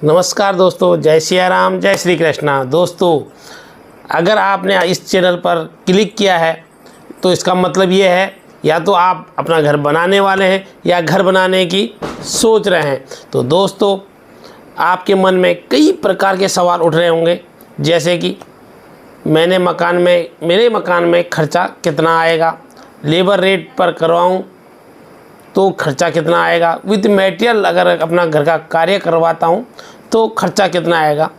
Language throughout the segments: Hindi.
नमस्कार दोस्तों, जय सिया राम, जय श्री कृष्णा। दोस्तों, अगर आपने इस चैनल पर क्लिक किया है तो इसका मतलब ये है या तो आप अपना घर बनाने वाले हैं या घर बनाने की सोच रहे हैं। तो दोस्तों, आपके मन में कई प्रकार के सवाल उठ रहे होंगे, जैसे कि मेरे मकान में खर्चा कितना आएगा, लेबर रेट पर करवाऊँ तो खर्चा कितना आएगा, विद मटेरियल अगर अपना घर का कार्य करवाता हूँ तो खर्चा कितना आएगा।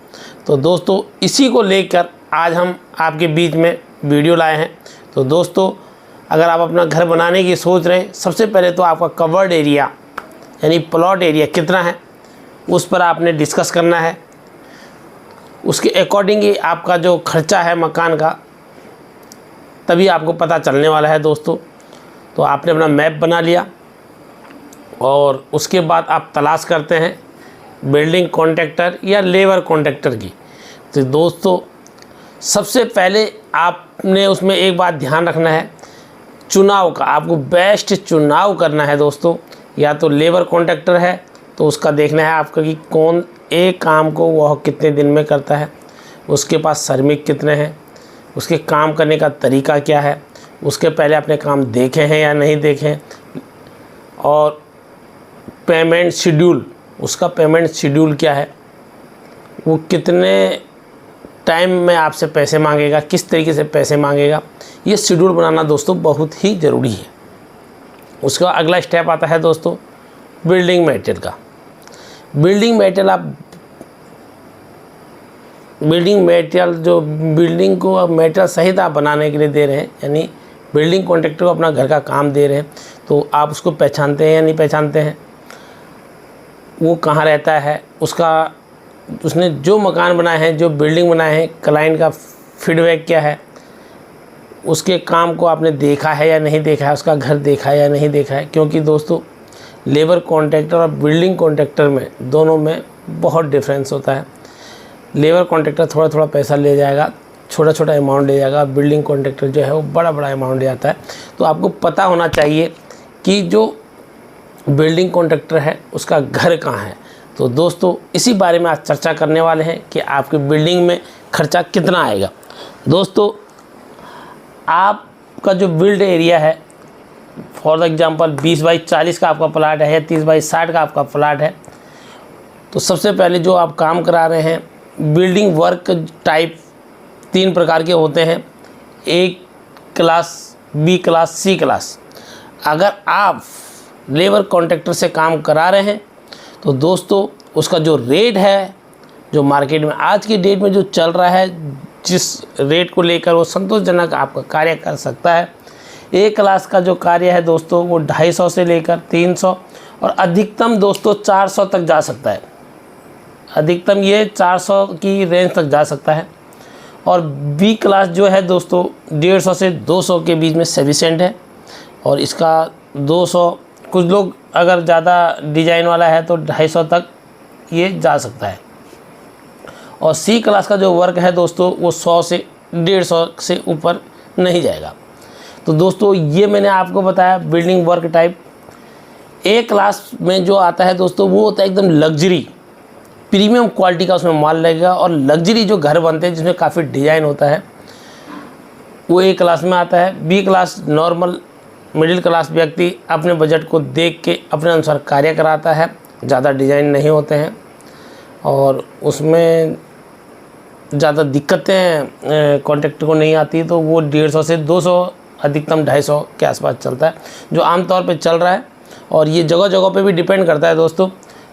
तो दोस्तों, इसी को लेकर आज हम आपके बीच में वीडियो लाए हैं। तो दोस्तों, अगर आप अपना घर बनाने की सोच रहे हैं, सबसे पहले तो आपका कवर्ड एरिया यानी प्लॉट एरिया कितना है उस पर आपने डिस्कस करना है। उसके अकॉर्डिंग ही आपका जो खर्चा है मकान का तभी आपको पता चलने वाला है। दोस्तों, तो आपने अपना मैप बना लिया और उसके बाद आप तलाश करते हैं बिल्डिंग कॉन्ट्रैक्टर या लेबर कॉन्ट्रैक्टर की। तो दोस्तों, सबसे पहले आपने उसमें एक बात ध्यान रखना है, चुनाव का। आपको बेस्ट चुनाव करना है दोस्तों। या तो लेबर कॉन्ट्रैक्टर है तो उसका देखना है आपका कि कौन एक काम को वह कितने दिन में करता है, उसके पास श्रमिक कितने हैं, उसके काम करने का तरीका क्या है, उसके पहले अपने काम देखे हैं या नहीं देखे हैं, और पेमेंट शेड्यूल, उसका पेमेंट शेड्यूल क्या है, वो कितने टाइम में आपसे पैसे मांगेगा, किस तरीके से पैसे मांगेगा, ये शेड्यूल बनाना दोस्तों बहुत ही ज़रूरी है। उसका अगला स्टेप आता है दोस्तों बिल्डिंग मटेरियल का। बिल्डिंग मटेरियल जो बिल्डिंग को अब मटेरियल सहित आप बनाने के लिए दे रहे हैं, यानी बिल्डिंग कॉन्ट्रैक्टर को अपना घर का काम दे रहे हैं, तो आप उसको पहचानते हैं या नहीं पहचानते हैं, वो कहाँ रहता है, उसने जो मकान बनाए हैं, जो बिल्डिंग बनाए हैं, क्लाइंट का फीडबैक क्या है, उसके काम को आपने देखा है या नहीं देखा है, उसका घर देखा है या नहीं देखा है। क्योंकि दोस्तों, लेबर कॉन्ट्रैक्टर और बिल्डिंग कॉन्ट्रैक्टर में दोनों में बहुत डिफरेंस होता है। लेबर कॉन्ट्रैक्टर थोड़ा थोड़ा पैसा ले जाएगा, छोटा छोटा अमाउंट ले जाएगा, बिल्डिंग कॉन्ट्रैक्टर जो है वो बड़ा बड़ा अमाउंट ले जाता है। तो आपको पता होना चाहिए कि जो बिल्डिंग कॉन्ट्रैक्टर है उसका घर कहाँ है। तो दोस्तों, इसी बारे में आज चर्चा करने वाले हैं कि आपकी बिल्डिंग में खर्चा कितना आएगा। दोस्तों, आपका जो बिल्ड एरिया है, फॉर एग्जांपल 20 बाई 40 का आपका प्लाट है या 30 बाई 60 का आपका प्लाट है, तो सबसे पहले जो आप काम करा रहे हैं, बिल्डिंग वर्क टाइप 3 प्रकार के होते हैं, A class, B class, C class. अगर आप लेबर कॉन्ट्रैक्टर से काम करा रहे हैं तो दोस्तों, उसका जो रेट है, जो मार्केट में आज की डेट में जो चल रहा है, जिस रेट को लेकर वो संतोषजनक आपका कार्य कर सकता है, A क्लास का जो कार्य है दोस्तों वो 250 से लेकर 300 और अधिकतम दोस्तों 400 तक जा सकता है। अधिकतम ये 400 की रेंज तक जा सकता है। और B क्लास जो है दोस्तों 150 से 200 के बीच में सफिशेंट है, और इसका 200, कुछ लोग अगर ज़्यादा डिजाइन वाला है तो 250 तक ये जा सकता है। और C क्लास का जो वर्क है दोस्तों वो 100 से 150 से ऊपर नहीं जाएगा। तो दोस्तों, ये मैंने आपको बताया building work type. A class में जो आता है दोस्तों वो होता है एकदम लग्जरी, प्रीमियम क्वालिटी का उसमें माल लगेगा, और लग्जरी जो घर बनते हैं जिसमें काफ़ी डिज़ाइन होता है वो A क्लास में आता है। B class normal middle class व्यक्ति अपने बजट को देख के अपने अनुसार कार्य कराता है, ज़्यादा डिज़ाइन नहीं होते हैं और उसमें ज़्यादा दिक्कतें कॉन्ट्रैक्टर को नहीं आती, तो वो 150 से 200, अधिकतम 250 के आसपास चलता है, जो आमतौर पे चल रहा है। और ये जगह जगह पे भी डिपेंड करता है दोस्तों।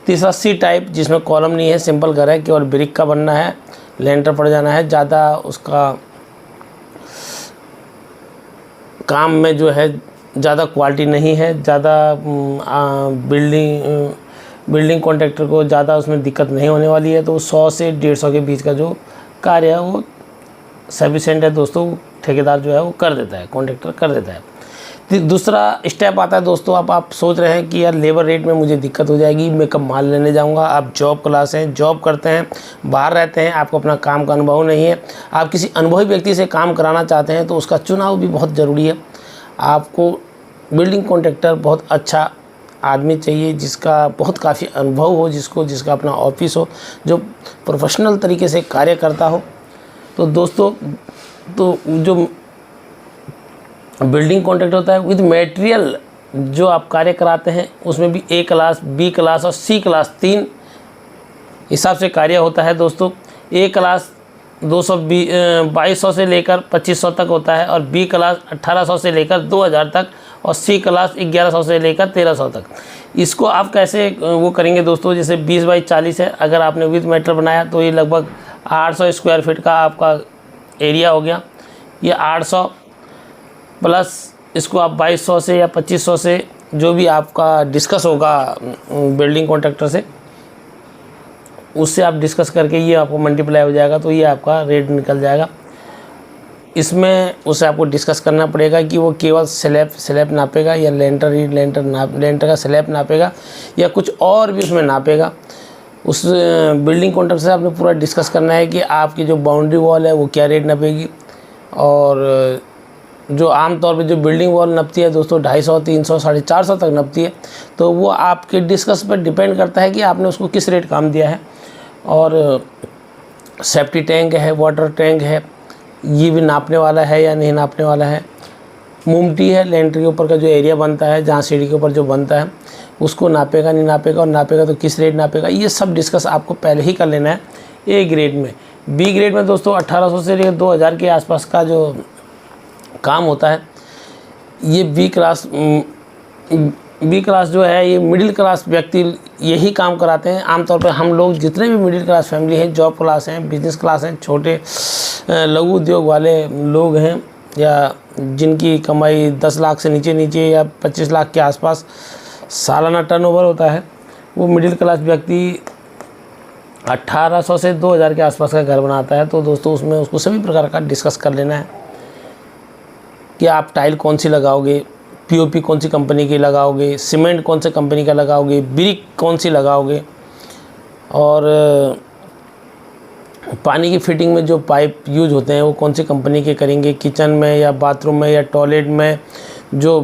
तीसरा C टाइप, जिसमें कॉलम नहीं है, सिंपल घर है, केवल ब्रिक का बनना है, लेंटर पड़ जाना है, ज़्यादा उसका काम में जो है ज़्यादा क्वालिटी नहीं है, ज़्यादा बिल्डिंग कॉन्ट्रैक्टर को ज़्यादा उसमें दिक्कत नहीं होने वाली है। तो 100 से 150 के बीच का जो कार्य है वो सफिशेंट है दोस्तों, ठेकेदार जो है वो कर देता है, कॉन्ट्रैक्टर कर देता है। दूसरा स्टेप आता है दोस्तों, आप सोच रहे हैं कि यार लेबर रेट में मुझे दिक्कत हो जाएगी, मैं कब माल लेने जाऊंगा। आप जॉब क्लास हैं, जॉब करते हैं, बाहर रहते हैं, आपको अपना काम का अनुभव नहीं है, आप किसी अनुभवी व्यक्ति से काम कराना चाहते हैं, तो उसका चुनाव भी बहुत ज़रूरी है। आपको बिल्डिंग कॉन्ट्रैक्टर बहुत अच्छा आदमी चाहिए जिसका बहुत काफ़ी अनुभव हो, जिसका अपना ऑफिस हो, जो प्रोफेशनल तरीके से कार्य करता हो। तो दोस्तों, तो जो बिल्डिंग कॉन्ट्रैक्ट होता है विद मटेरियल जो आप कार्य कराते हैं, उसमें भी A क्लास, B क्लास और C क्लास 3 हिसाब से कार्य होता है दोस्तों। A क्लास 2200 से लेकर 2500 तक होता है, और B क्लास 1800 से लेकर 2000 तक, और C क्लास 1100 से लेकर 1300 तक। इसको आप कैसे वो करेंगे दोस्तों, जैसे 20 बाई 40 है, अगर आपने विद मेटल बनाया तो ये लगभग 800 स्क्वायर फीट का आपका एरिया हो गया। ये 800 प्लस इसको आप 2200 से या 2500 से, जो भी आपका डिस्कस होगा बिल्डिंग कॉन्ट्रैक्टर से, उससे आप डिस्कस करके ये आपको मल्टीप्लाई हो जाएगा, तो ये आपका रेट निकल जाएगा। इसमें उसे आपको डिस्कस करना पड़ेगा कि वो केवल स्लैब नापेगा या लेंटर का स्लैब नापेगा या कुछ और भी उसमें नापेगा। उस बिल्डिंग कॉन्ट्रैक्टर से आपने पूरा डिस्कस करना है कि आपकी जो बाउंड्री वॉल है वो क्या रेट नापेगी। और जो आमतौर पे जो बिल्डिंग वॉल नपती है दोस्तों 250, 300, 450 तक नपती है, तो वो आपके डिस्कस पर डिपेंड करता है कि आपने उसको किस रेट काम दिया है। और सेफ्टी टैंक है, वाटर टैंक है, ये भी नापने वाला है या नहीं नापने वाला है। मुमटी है, लेंटर के ऊपर का जो एरिया बनता है, जहाँ सीढ़ी के ऊपर जो बनता है, उसको नापेगा नहीं नापेगा, और नापेगा तो किस रेट नापेगा, ये सब डिस्कस आपको पहले ही कर लेना है A ग्रेड में। B ग्रेड में दोस्तों 1800 से लेकर 2000 के आसपास का जो काम होता है, ये बी क्लास जो है, ये मिडिल क्लास व्यक्ति यही काम कराते हैं। आमतौर पर हम लोग जितने भी मिडिल क्लास फैमिली हैं, जॉब क्लास हैं, बिजनेस क्लास हैं, छोटे लघु उद्योग वाले लोग हैं, या जिनकी कमाई 10 लाख से नीचे या 25 लाख के आसपास सालाना टर्नओवर होता है, वो मिडिल क्लास व्यक्ति 1800 से 2000 के आसपास का घर बनाता है। तो दोस्तों, उसमें उसको सभी प्रकार का डिस्कस कर लेना है कि आप टाइल कौन सी लगाओगे, पीओपी कौन सी कंपनी की लगाओगे, सीमेंट कौन से कंपनी का लगाओगे, ब्रिक कौन सी लगाओगे, और पानी की फिटिंग में जो पाइप यूज होते हैं वो कौन सी कंपनी के करेंगे, किचन में या बाथरूम में या टॉयलेट में जो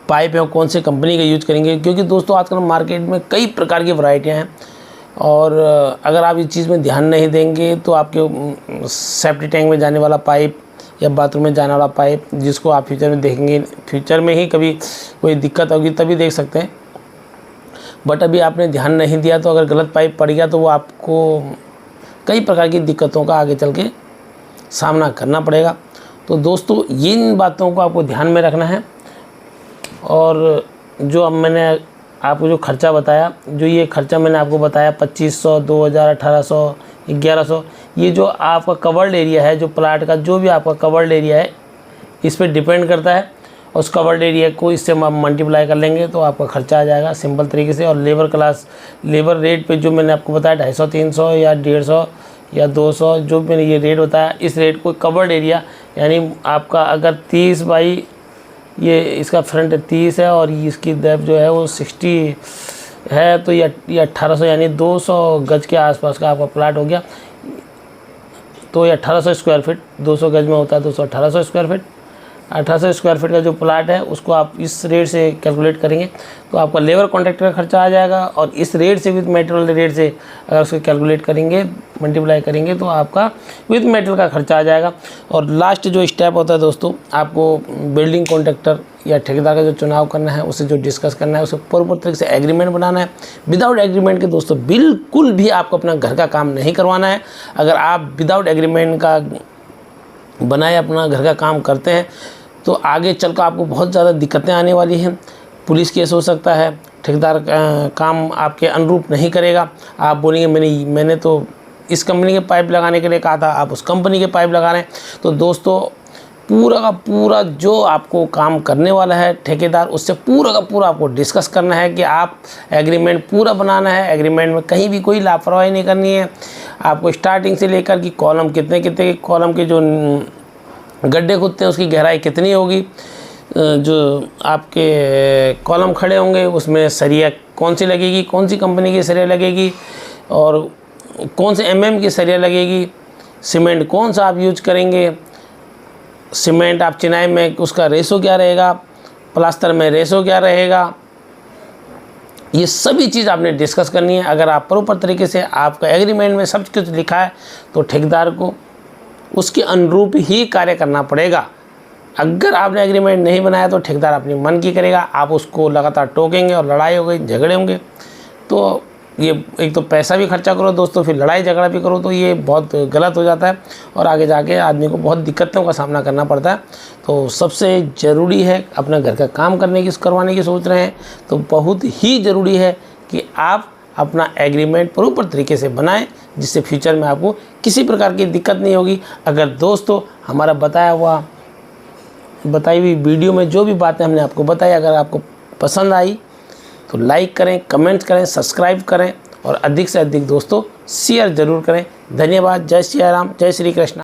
पाइप है वो कौन सी कंपनी का यूज करेंगे। क्योंकि दोस्तों आजकल मार्केट में कई प्रकार की वैरायटियाँ हैं, और अगर आप इस चीज़ में ध्यान नहीं देंगे तो आपके सेफ्टी टैंक में जाने वाला पाइप या बाथरूम में जाने वाला पाइप, जिसको आप फ्यूचर में देखेंगे, फ्यूचर में ही कभी कोई दिक्कत होगी तभी देख सकते हैं, बट अभी आपने ध्यान नहीं दिया तो अगर गलत पाइप पड़ गया तो वो आपको कई प्रकार की दिक्कतों का आगे चल के सामना करना पड़ेगा। तो दोस्तों, इन बातों को आपको ध्यान में रखना है। और जो अब मैंने आपको जो खर्चा बताया, जो ये खर्चा मैंने आपको बताया 2500, 2000, 1800, 1100, ये जो आपका कवर्ड एरिया है, जो प्लाट का जो भी आपका कवर्ड एरिया है, इस पर डिपेंड करता है। उस कवर्ड एरिया को इससे आप मल्टीप्लाई कर लेंगे तो आपका खर्चा आ जाएगा सिंपल तरीके से। और लेबर रेट पे जो मैंने आपको बताया 250, 300 या 150 या 200, जो मैंने ये रेट बताया, इस रेट को कवर्ड एरिया, यानी आपका अगर 30 बाई, ये इसका फ्रंट 30 है और इसकी डेप्थ जो है वो 60 है, तो ये 1800 यानी 200 गज के आसपास का आपका प्लाट हो गया। तो ये 1800 स्क्वायर फीट 200 गज में होता है, 1800 स्क्वायर फीट। 1800 स्क्वायर फीट का जो प्लाट है उसको आप इस रेट से कैलकुलेट करेंगे तो आपका लेबर कॉन्ट्रैक्टर का खर्चा आ जाएगा, और इस रेट से विद मेटेरियल रेट से अगर उसको कैलकुलेट करेंगे, मल्टीप्लाई करेंगे, तो आपका विद मेटेरियल का खर्चा आ जाएगा। और लास्ट जो स्टेप होता है दोस्तों, आपको बिल्डिंग कॉन्ट्रैक्टर या ठेकेदार का जो चुनाव करना है, उससे जो डिस्कस करना है, उसे प्रॉपर तरीके से एग्रीमेंट बनाना है। विदाउट एग्रीमेंट के दोस्तों बिल्कुल भी आपको अपना घर का काम नहीं करवाना है। अगर आप विदाउट एग्रीमेंट का बनाए अपना घर का काम करते हैं तो आगे चलकर आपको बहुत ज़्यादा दिक्कतें आने वाली हैं। पुलिस केस हो सकता है, ठेकेदार काम आपके अनुरूप नहीं करेगा। आप बोलेंगे मैंने तो इस कंपनी के पाइप लगाने के लिए कहा था, आप उस कंपनी के पाइप लगा रहे हैं। तो दोस्तों, पूरा का पूरा जो आपको काम करने वाला है ठेकेदार, उससे पूरा का पूरा आपको डिस्कस करना है कि आप एग्रीमेंट पूरा बनाना है। एग्रीमेंट में कहीं भी कोई लापरवाही नहीं करनी है। आपको स्टार्टिंग से लेकर कि कॉलम कितने कॉलम के जो गड्ढे खुदते हैं उसकी गहराई कितनी होगी, जो आपके कॉलम खड़े होंगे उसमें सरिया कौन सी लगेगी, कौन सी कंपनी की सरिया लगेगी, और कौन से एमएम की सरिया लगेगी, सीमेंट कौन सा आप यूज करेंगे, सीमेंट आप चिनाई में उसका रेशो क्या रहेगा, प्लास्टर में रेशो क्या रहेगा, ये सभी चीज़ आपने डिस्कस करनी है। अगर आप प्रॉपर तरीके से आपका एग्रीमेंट में सब कुछ लिखा है तो ठेकेदार को उसके अनुरूप ही कार्य करना पड़ेगा। अगर आपने एग्रीमेंट नहीं बनाया तो ठेकेदार अपनी मन की करेगा, आप उसको लगातार टोकेंगे और लड़ाई हो गई, झगड़े होंगे। तो ये एक तो पैसा भी खर्चा करो दोस्तों, फिर लड़ाई झगड़ा भी करो, तो ये बहुत गलत हो जाता है और आगे जाके आदमी को बहुत दिक्कतों का सामना करना पड़ता है। तो सबसे ज़रूरी है, अपना घर का काम करवाने की सोच रहे हैं तो बहुत ही ज़रूरी है कि आप अपना एग्रीमेंट प्रॉपर तरीके से बनाएं, जिससे फ्यूचर में आपको किसी प्रकार की दिक्कत नहीं होगी। अगर दोस्तों हमारा बताई हुई वीडियो में जो भी बातें हमने आपको बताई अगर आपको पसंद आई तो लाइक करें, कमेंट करें, सब्सक्राइब करें और अधिक से अधिक दोस्तों शेयर ज़रूर करें। धन्यवाद। जय सिया राम, जय श्री कृष्ण।